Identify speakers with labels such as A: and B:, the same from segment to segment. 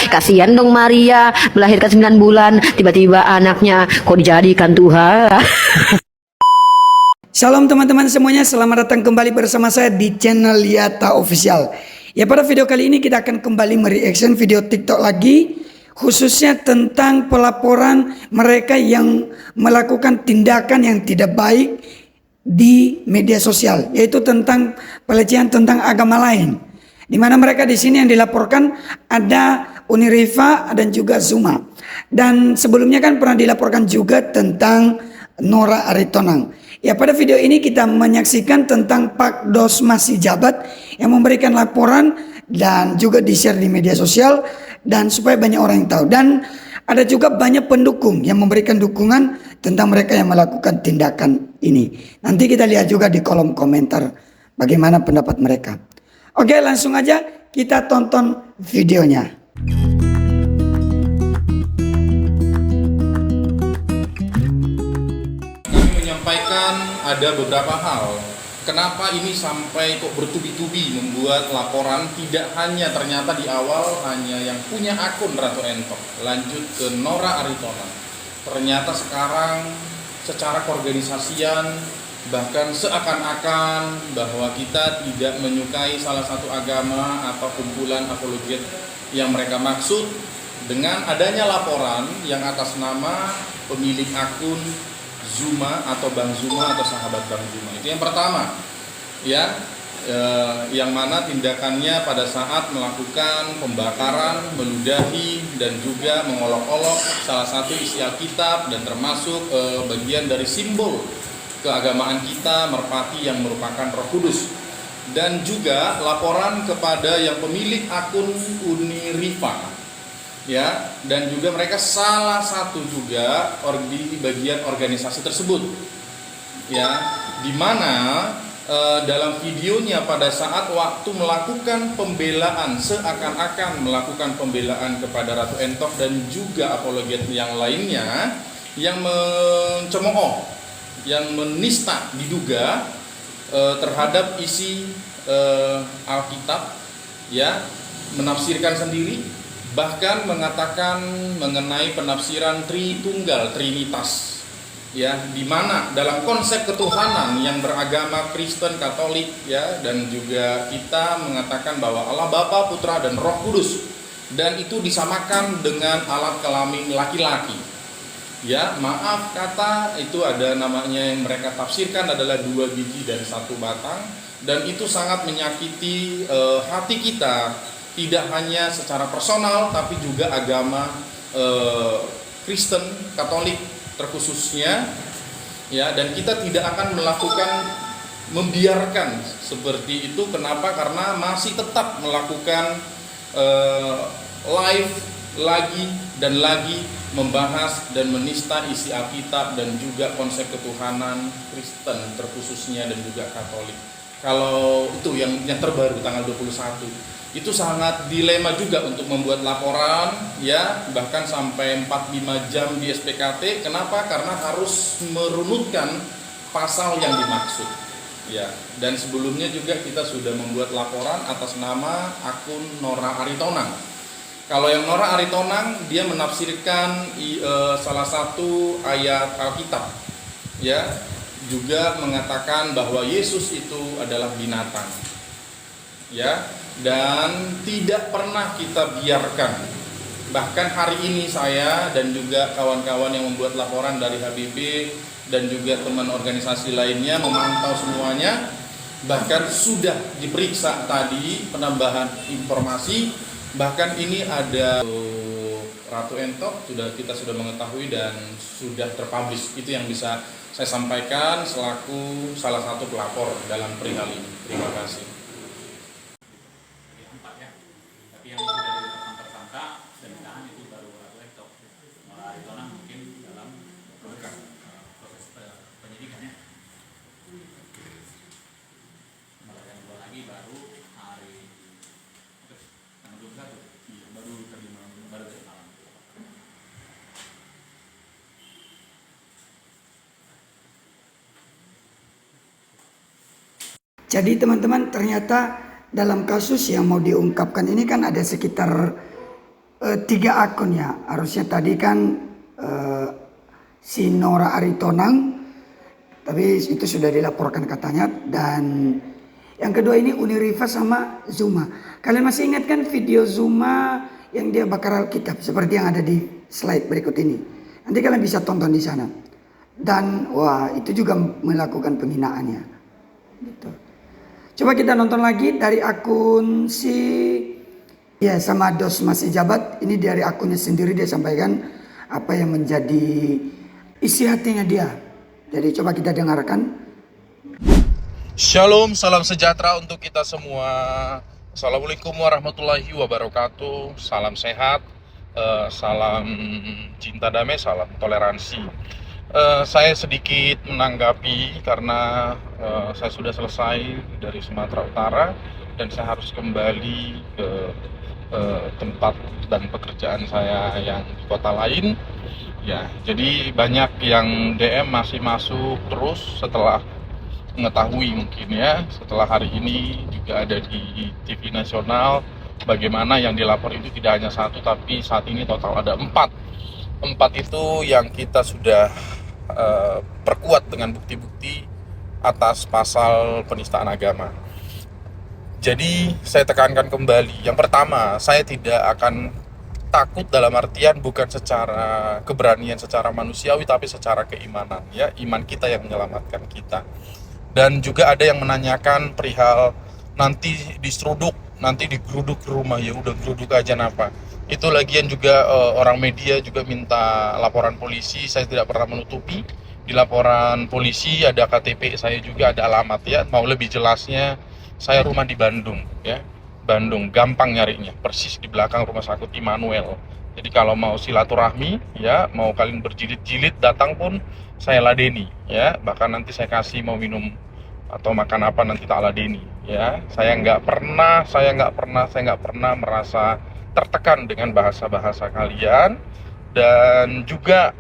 A: Kasihan dong Maria, melahirkan 9 bulan, tiba-tiba anaknya kok dijadikan Tuhan.
B: Shalom teman-teman semuanya, selamat datang kembali bersama saya di channel Yata Official. Ya, pada video kali ini kita akan kembali mereaction video TikTok lagi, khususnya tentang pelaporan mereka yang melakukan tindakan yang tidak baik di media sosial, yaitu tentang pelecehan tentang agama lain. Di mana mereka di sini yang dilaporkan ada Unirifa dan juga Zuma. Dan sebelumnya kan pernah dilaporkan juga tentang Nora Aritonang. Ya, pada video ini kita menyaksikan tentang Pak Dos masih jabat yang memberikan laporan dan juga di-share di media sosial dan supaya banyak orang yang tahu. Dan ada juga banyak pendukung yang memberikan dukungan tentang mereka yang melakukan tindakan ini. Nanti kita lihat juga di kolom komentar bagaimana pendapat mereka. Oke, langsung aja kita tonton videonya.
C: Ada beberapa hal kenapa ini sampai kok bertubi-tubi membuat laporan, tidak hanya ternyata di awal hanya yang punya akun Ratu Entok, lanjut ke Nora Aritonang, ternyata sekarang secara keorganisasian bahkan seakan-akan bahwa kita tidak menyukai salah satu agama atau kumpulan apologet yang mereka maksud dengan adanya laporan yang atas nama pemilik akun Zuma atau Bang Zuma atau sahabat Bang Zuma. Itu yang pertama, ya, yang mana tindakannya pada saat melakukan pembakaran, meludahi dan juga mengolok-olok salah satu isi Alkitab dan termasuk bagian dari simbol keagamaan kita, merpati yang merupakan Roh Kudus. Dan juga laporan kepada yang pemilik akun Unirifa, ya, dan juga mereka salah satu juga di bagian organisasi tersebut, ya, di mana dalam videonya pada saat waktu melakukan pembelaan, seakan-akan melakukan pembelaan kepada Ratu Entok dan juga apologet yang lainnya yang mencemooh, yang menista diduga terhadap isi Alkitab, ya, menafsirkan sendiri, bahkan mengatakan mengenai penafsiran Tritunggal, Trinitas, ya, di mana dalam konsep ketuhanan yang beragama Kristen, Katolik, ya, dan juga kita mengatakan bahwa Allah Bapa, Putra dan Roh Kudus, dan itu disamakan dengan alat kelamin laki-laki. Ya, maaf kata itu ada namanya yang mereka tafsirkan adalah 2 biji dan 1 batang, dan itu sangat menyakiti hati kita. Tidak hanya secara personal, tapi juga agama Kristen, Katolik terkhususnya, ya. Dan kita tidak akan membiarkan seperti itu. Kenapa? Karena masih tetap melakukan live lagi dan lagi membahas dan menista isi Alkitab dan juga konsep ketuhanan Kristen terkhususnya dan juga Katolik. Kalau itu yang terbaru tanggal 21 itu sangat dilema juga untuk membuat laporan, ya, bahkan sampai 4-5 jam di SPKT. Kenapa? Karena harus merunutkan pasal yang dimaksud, ya. Dan sebelumnya juga kita sudah membuat laporan atas nama akun Nora Aritonang. Kalau yang Nora Aritonang dia menafsirkan salah satu ayat Alkitab, ya, juga mengatakan bahwa Yesus itu adalah binatang, ya. Dan tidak pernah kita biarkan. Bahkan hari ini saya dan juga kawan-kawan yang membuat laporan dari HBB dan juga teman organisasi lainnya memantau semuanya. Bahkan sudah diperiksa tadi penambahan informasi. Bahkan ini ada Ratu Entok kita sudah mengetahui dan sudah terpublish. Itu yang bisa saya sampaikan selaku salah satu pelapor dalam perihal ini. Terima kasih.
D: Yang sudah ditetapkan tersangka dan ditahan itu baru Ratu Entok. Nora Aritonang mungkin dalam proses penyidikannya. Yang dua lagi baru hari tanggal 21, baru terima, baru terima.
B: Jadi teman-teman, ternyata dalam kasus yang mau diungkapkan ini kan ada sekitar 3 akun ya. Harusnya tadi kan si Nora Aritonang, tapi itu sudah dilaporkan katanya. Dan yang kedua ini Uniriva sama Zuma. Kalian masih ingat kan video Zuma yang dia bakar Alkitab seperti yang ada di slide berikut ini? Nanti kalian bisa tonton di sana. Dan wah, itu juga melakukan penghinaannya. Gitu. Coba kita nonton lagi dari akun si ya sama Dos masih jabat. Ini dari akunnya sendiri dia sampaikan apa yang menjadi isi hatinya dia. Jadi coba kita dengarkan.
C: Shalom, salam sejahtera untuk kita semua. Assalamualaikum warahmatullahi wabarakatuh. Salam sehat, salam cinta damai, salam toleransi. Saya sedikit menanggapi karena saya sudah selesai dari Sumatera Utara dan saya harus kembali ke tempat dan pekerjaan saya yang di kota lain. Ya, jadi banyak yang DM masih masuk terus setelah mengetahui mungkin ya, setelah hari ini juga ada di TV nasional bagaimana yang dilapor itu tidak hanya 1 tapi saat ini total ada 4 itu yang kita sudah perkuat dengan bukti-bukti atas pasal penistaan agama. Jadi saya tekankan kembali, yang pertama, saya tidak akan takut dalam artian bukan secara keberanian secara manusiawi tapi secara keimanan ya, iman kita yang menyelamatkan kita. Dan juga ada yang menanyakan perihal nanti diseruduk, nanti digeruduk ke rumah, ya udah geruduk aja napa. Itu lagian juga orang media juga minta laporan polisi, saya tidak pernah menutupi. Di laporan polisi ada KTP saya juga, ada alamat ya. Mau lebih jelasnya, saya rumah di Bandung ya. Bandung, gampang nyarinya, persis di belakang rumah sakit Immanuel. Jadi kalau mau silaturahmi ya, mau kalian berjilid-jilid datang pun saya ladeni ya. Bahkan nanti saya kasih mau minum atau makan apa nanti tak ladeni ya. Saya nggak pernah merasa tertekan dengan bahasa-bahasa kalian. Dan juga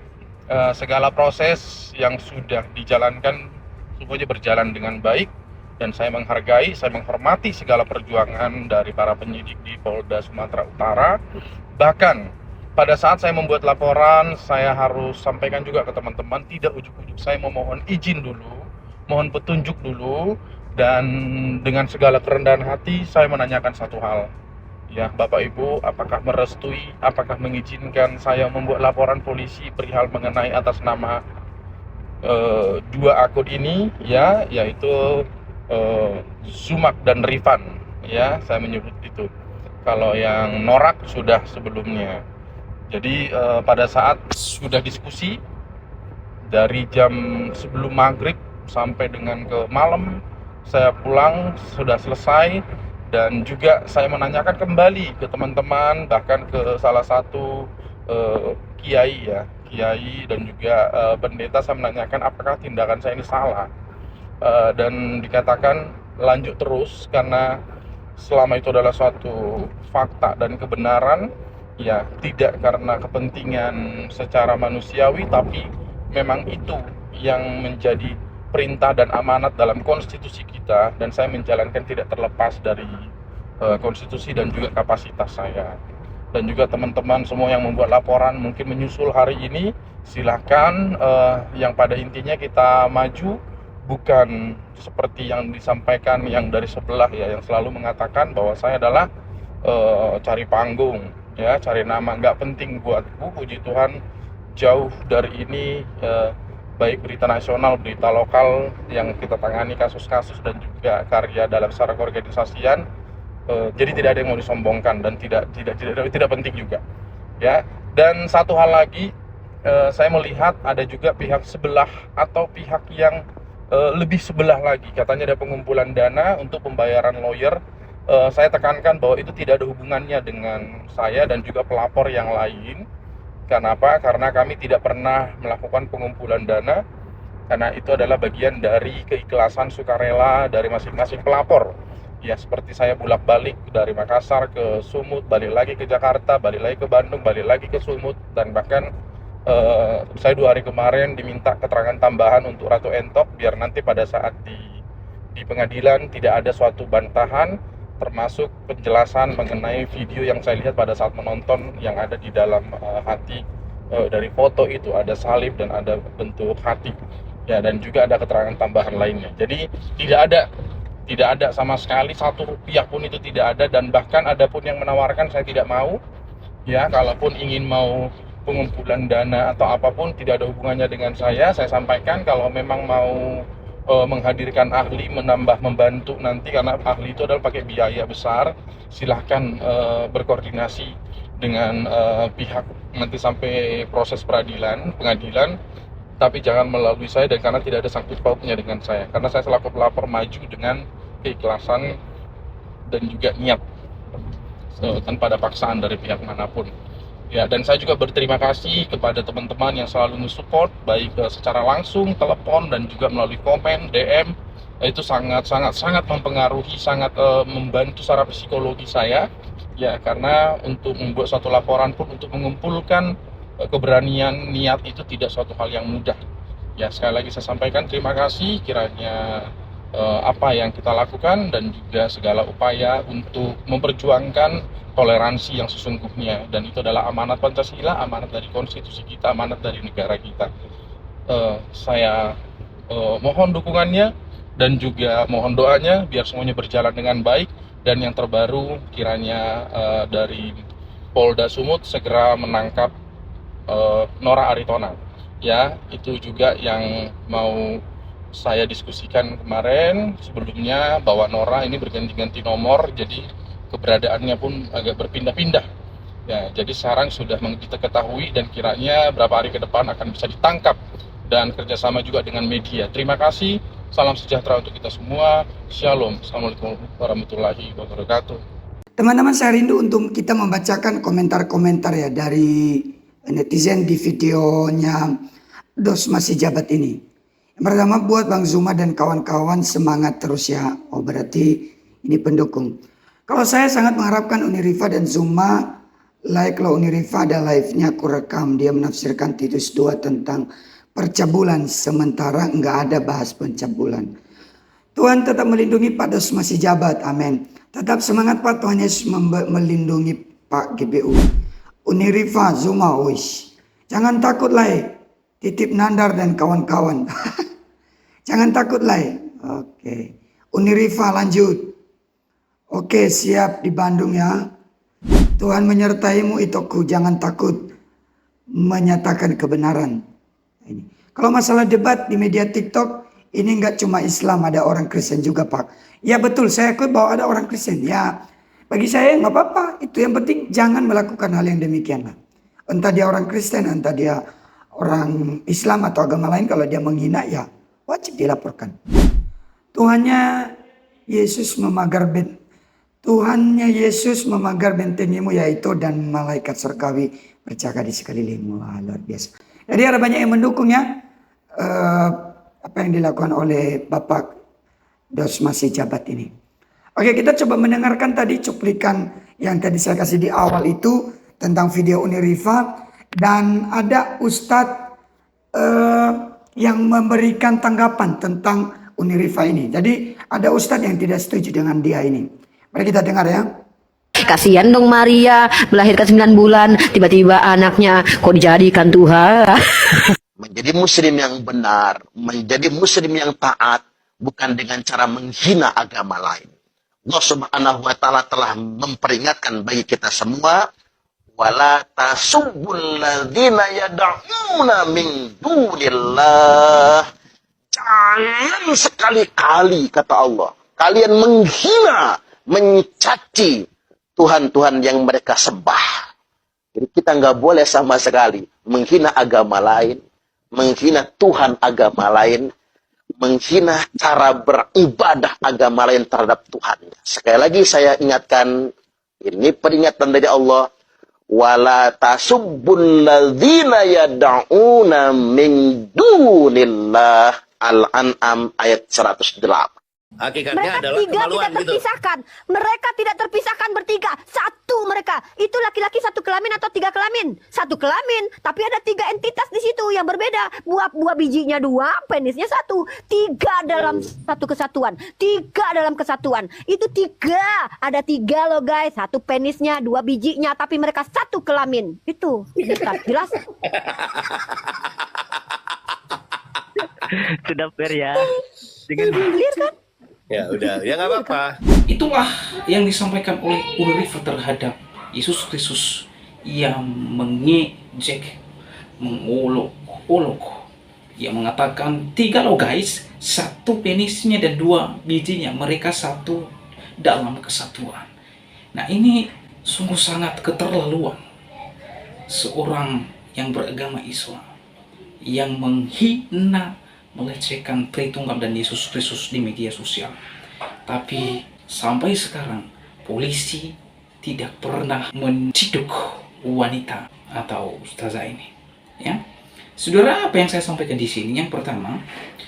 C: segala proses yang sudah dijalankan semuanya berjalan dengan baik. Dan saya menghargai, saya menghormati segala perjuangan dari para penyidik di Polda Sumatera Utara. Bahkan pada saat saya membuat laporan, saya harus sampaikan juga ke teman-teman, tidak ujuk-ujuk saya memohon izin dulu, mohon petunjuk dulu, dan dengan segala kerendahan hati saya menanyakan satu hal. Ya, Bapak Ibu, apakah merestui, apakah mengizinkan saya membuat laporan polisi perihal mengenai atas nama 2 akun ini, ya, yaitu Zumak dan Rifan, ya, saya menyebut itu. Kalau yang Norak sudah sebelumnya. Jadi pada saat sudah diskusi dari jam sebelum maghrib sampai dengan ke malam, saya pulang sudah selesai. Dan juga saya menanyakan kembali ke teman-teman, bahkan ke salah satu kiai ya, kiai dan juga pendeta, saya menanyakan apakah tindakan saya ini salah. Dan dikatakan lanjut terus karena selama itu adalah suatu fakta dan kebenaran ya, tidak karena kepentingan secara manusiawi tapi memang itu yang menjadi perintah dan amanat dalam konstitusi kita, dan saya menjalankan tidak terlepas dari konstitusi dan juga kapasitas saya. Dan juga teman-teman semua yang membuat laporan mungkin menyusul hari ini, silahkan, yang pada intinya kita maju, bukan seperti yang disampaikan yang dari sebelah ya, yang selalu mengatakan bahwa saya adalah cari panggung ya, cari nama. Nggak penting buatku, puji Tuhan, jauh dari ini. Baik berita nasional, berita lokal yang kita tangani kasus-kasus dan juga karya dalam secara keorganisasian, jadi tidak ada yang mau disombongkan dan tidak penting juga ya. Dan satu hal lagi, saya melihat ada juga pihak sebelah atau pihak yang lebih sebelah lagi, katanya ada pengumpulan dana untuk pembayaran lawyer. Saya tekankan bahwa itu tidak ada hubungannya dengan saya dan juga pelapor yang lain. Kenapa? Karena kami tidak pernah melakukan pengumpulan dana, karena itu adalah bagian dari keikhlasan sukarela dari masing-masing pelapor. Ya, seperti saya bolak-balik dari Makassar ke Sumut, balik lagi ke Jakarta, balik lagi ke Bandung, balik lagi ke Sumut, dan bahkan saya 2 hari kemarin diminta keterangan tambahan untuk Ratu Entok biar nanti pada saat di pengadilan tidak ada suatu bantahan termasuk penjelasan mengenai video yang saya lihat pada saat menonton yang ada di dalam hati. Dari foto itu ada salib dan ada bentuk hati, ya, dan juga ada keterangan tambahan lainnya. Jadi tidak ada sama sekali satu rupiah pun itu tidak ada, dan bahkan ada pun yang menawarkan, saya tidak mau. Ya, kalaupun ingin mau pengumpulan dana atau apapun tidak ada hubungannya dengan saya sampaikan kalau memang mau menghadirkan ahli, menambah membantu nanti, karena ahli itu adalah pakai biaya besar, silahkan berkoordinasi dengan pihak nanti sampai proses pengadilan, tapi jangan melalui saya, dan karena tidak ada sangkut pautnya dengan saya, karena saya selaku pelapor maju dengan keikhlasan dan juga niat, tanpa ada paksaan dari pihak manapun. Ya, dan saya juga berterima kasih kepada teman-teman yang selalu mensupport, baik secara langsung, telepon, dan juga melalui komen, DM. Itu sangat mempengaruhi, sangat membantu secara psikologi saya. Ya, karena untuk membuat suatu laporan pun, untuk mengumpulkan keberanian, niat itu tidak suatu hal yang mudah. Ya, sekali lagi saya sampaikan terima kasih, kiranya apa yang kita lakukan dan juga segala upaya untuk memperjuangkan toleransi yang sesungguhnya, dan itu adalah amanat Pancasila, amanat dari konstitusi kita, amanat dari negara kita. Saya mohon dukungannya dan juga mohon doanya biar semuanya berjalan dengan baik, dan yang terbaru kiranya dari Polda Sumut segera menangkap Nora Aritona. Ya, itu juga yang mau saya diskusikan kemarin sebelumnya, bahwa Nora ini berganti-ganti nomor, jadi keberadaannya pun agak berpindah-pindah. Ya, jadi sekarang sudah kita ketahui, dan kiranya berapa hari ke depan akan bisa ditangkap, dan kerjasama juga dengan media. Terima kasih, salam sejahtera untuk kita semua. Shalom, assalamualaikum warahmatullahi wabarakatuh.
B: Teman-teman, saya rindu untuk kita membacakan komentar-komentar ya dari netizen di videonya Dos Masih Jabat ini. Yang pertama, buat Bang Zuma dan kawan-kawan semangat terus ya. Oh, berarti ini pendukung. Kalau saya sangat mengharapkan Unirifa dan Zuma like lo. Unirifa ada live-nya aku rekam, dia menafsirkan Titus 2 tentang percabulan, sementara nggak ada bahas pencabulan. Tuhan tetap melindungi Pak Dos Masih Jabat, amin. Tetap semangat Pak, Tuhan Yesus melindungi Pak GBU. Unirifa, Zuma, wish. Jangan takut lah, titip Nandar dan kawan-kawan. Jangan takut lah. Oke. Unirifa lanjut. Oke, siap di Bandung ya. Tuhan menyertaimu Itoku, jangan takut menyatakan kebenaran. Ini. Kalau masalah debat di media TikTok, ini nggak cuma Islam, ada orang Kristen juga Pak. Ya betul, saya akui bahwa ada orang Kristen. Ya, bagi saya nggak apa-apa. Itu yang penting jangan melakukan hal yang demikian lah. Entah dia orang Kristen, entah dia orang Islam atau agama lain, kalau dia menghina ya wajib dilaporkan. Tuhannya Yesus memagar bentengimu, yaitu dan malaikat surgawi berjaga di sekelilingmu. Wah, luar biasa. Jadi ada banyak yang mendukung ya apa yang dilakukan oleh Bapak Dos Masih Jabat ini. Oke, kita coba mendengarkan tadi cuplikan yang tadi saya kasih di awal itu tentang video Unirifa, dan ada Ustadz yang memberikan tanggapan tentang Unirifa ini. Jadi ada Ustadz yang tidak setuju dengan dia ini. Mari kita dengar ya.
A: Kasihan dong Maria, melahirkan 9 bulan, tiba-tiba anaknya kok dijadikan Tuhan.
E: Menjadi muslim yang benar, menjadi muslim yang taat, bukan dengan cara menghina agama lain. Allah Subhanahu wa Ta'ala telah memperingatkan bagi kita semua, wala tasubbul ladzina yad'una min dunillah. Jangan sekali-kali, kata Allah, kalian menghina, mencaci Tuhan-Tuhan yang mereka sembah. Jadi kita nggak boleh sama sekali menghina agama lain, menghina Tuhan agama lain, menghina cara beribadah agama lain terhadap Tuhan. Sekali lagi saya ingatkan, ini peringatan dari Allah, wala tasubbul ladzina yad'una min dunillah. Al-An'am ayat 108. Hakikatnya
F: Mereka
E: adalah
F: tiga
E: kemaluan
F: tidak
E: gitu.
F: terpisahkan. Mereka tidak terpisahkan bertiga. Satu mereka. Itu laki-laki satu kelamin atau tiga kelamin. Satu kelamin, tapi ada tiga entitas di situ yang berbeda. Buah bijinya dua, penisnya satu. Tiga dalam satu kesatuan. Tiga dalam kesatuan. Itu tiga. Ada tiga loh guys. Satu penisnya, dua bijinya, tapi mereka satu kelamin. Itu. Ustaz, jelas?
G: Sudah fair ya. Dengan
F: Clear kan?
E: Ya udah, ya nggak apa-apa.
D: Itulah yang disampaikan oleh Ulrifa terhadap Yesus Kristus yang mengejek, mengolok-olok. Yang mengatakan tiga loh guys, satu penisnya dan dua bijinya, mereka satu dalam kesatuan. Nah ini sungguh sangat keterlaluan seorang yang beragama Islam yang menghina, melecehkan Tritunggal dan Yesus Kristus di media sosial. Tapi sampai sekarang polisi tidak pernah menciduk wanita atau ustazah ini. Ya, saudara, apa yang saya sampaikan di sini? Yang pertama,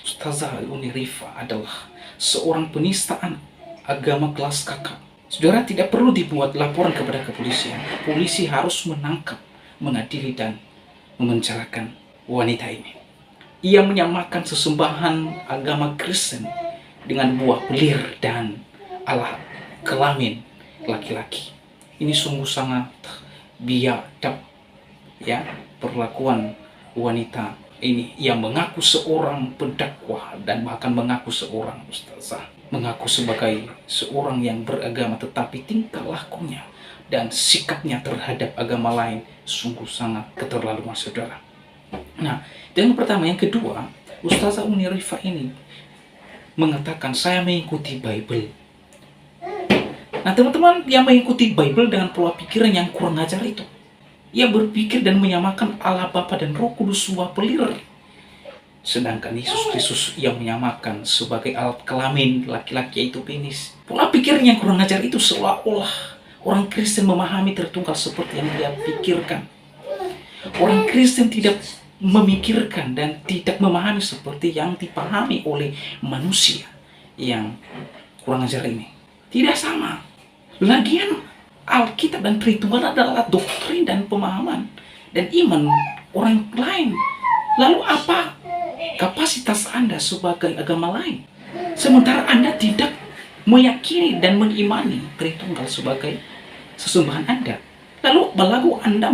D: Ustazah Ulrifa adalah seorang penistaan agama kelas kakap. Saudara, tidak perlu dibuat laporan kepada kepolisian. Polisi harus menangkap, mengadili dan memenjarakan wanita ini. Ia menyamakan sesembahan agama Kristen dengan buah belir dan alat kelamin laki-laki. Ini sungguh sangat biadab ya perlakuan wanita ini yang mengaku seorang pendakwah dan bahkan mengaku seorang ustazah, mengaku sebagai seorang yang beragama, tetapi tingkah lakunya dan sikapnya terhadap agama lain sungguh sangat keterlaluan, saudara. Nah, yang pertama. Yang kedua, Ustazah Ulrifa ini mengatakan saya mengikuti Bible. Nah teman-teman, yang mengikuti Bible dengan pola pikiran yang kurang ajar itu, ia berpikir dan menyamakan Allah Bapa dan Roh Kudus sebuah belir. Sedangkan Yesus Kristus yang menyamakan sebagai alat kelamin laki-laki, yaitu penis. Pola pikir yang kurang ajar itu seolah-olah orang Kristen memahami Tritunggal seperti yang dia pikirkan. Orang Kristen tidak memikirkan dan tidak memahami seperti yang dipahami oleh manusia yang kurang ajar ini. Tidak sama. Lagian Alkitab dan Tritunggal adalah doktrin dan pemahaman dan iman orang lain. Lalu apa kapasitas Anda sebagai agama lain? Sementara Anda tidak meyakini dan mengimani Tritunggal sebagai sesembahan Anda. Lalu belagu Anda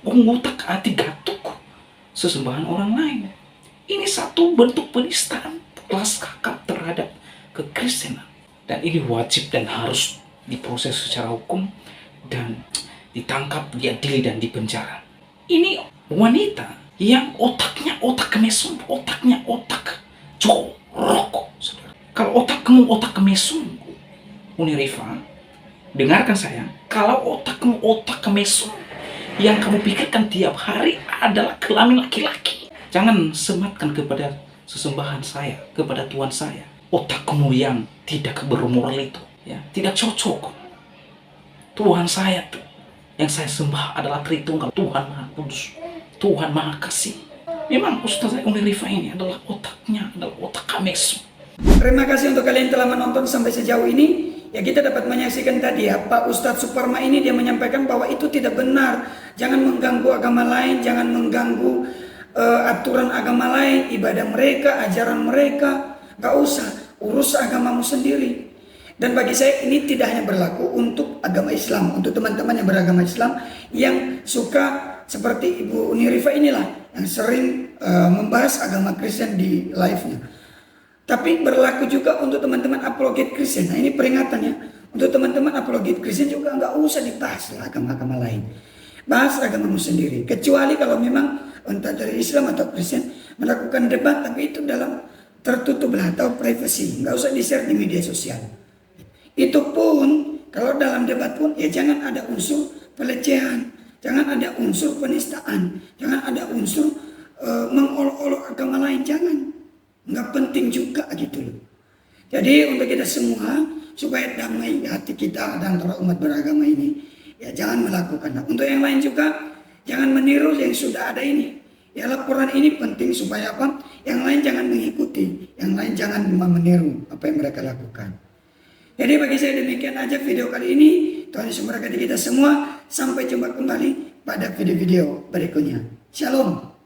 D: mengutak-atik gatuk sesembahan orang lain. Ini satu bentuk penistaan kelas kakap terhadap kekristenan. Dan ini wajib dan harus diproses secara hukum dan ditangkap, diadili dan dipenjara. Ini wanita yang otaknya otak mesum, otaknya otak jorok. Kalau otakmu otak mesum, Ulrifa, dengarkan saya. Kalau otakmu otak mesum, yang kamu pikirkan tiap hari adalah kelamin laki-laki, jangan sematkan kepada sesembahan saya, kepada Tuhan saya. Otakmu yang tidak bermoral itu, ya, tidak cocok. Tuhan saya tuh, yang saya sembah adalah Tritunggal, Tuhan Maha Kudus, Tuhan Maha Kasih. Memang Ustazah Ulrifa ini adalah otaknya, adalah otak mesum.
B: Terima kasih untuk kalian telah menonton sampai sejauh ini. Ya, kita dapat menyaksikan tadi ya, Pak Ustadz Suparma ini dia menyampaikan bahwa itu tidak benar. Jangan mengganggu agama lain, jangan mengganggu aturan agama lain, ibadah mereka, ajaran mereka. Gak usah, urus agamamu sendiri. Dan bagi saya ini tidak hanya berlaku untuk agama Islam, untuk teman-teman yang beragama Islam yang suka seperti Ibu Ulrifa inilah yang sering membahas agama Kristen di live-nya. Tapi berlaku juga untuk teman-teman apologet Kristen. Nah ini peringatannya. Untuk teman-teman apologet Kristen juga nggak usah dibahas lah agama-agama lain. Bahas agamamu sendiri. Kecuali kalau memang entah dari Islam atau Kristen melakukan debat, tapi itu dalam tertutup lah atau privasi. Nggak usah di-share di media sosial. Itu pun kalau dalam debat pun ya jangan ada unsur pelecehan. Jangan ada unsur penistaan. Jangan ada unsur mengolok-olok agama lain. Jangan. Nggak penting juga gitu loh. Jadi untuk kita semua supaya damai hati kita dan antara umat beragama ini, ya jangan melakukan. Nah, untuk yang lain juga jangan meniru yang sudah ada ini. Ya laporan ini penting supaya apa? Yang lain jangan mengikuti, yang lain jangan meniru apa yang mereka lakukan. Jadi bagi saya demikian aja video kali ini. Tuhan Yesus memberkati kita semua. Sampai jumpa kembali pada video-video berikutnya. Shalom.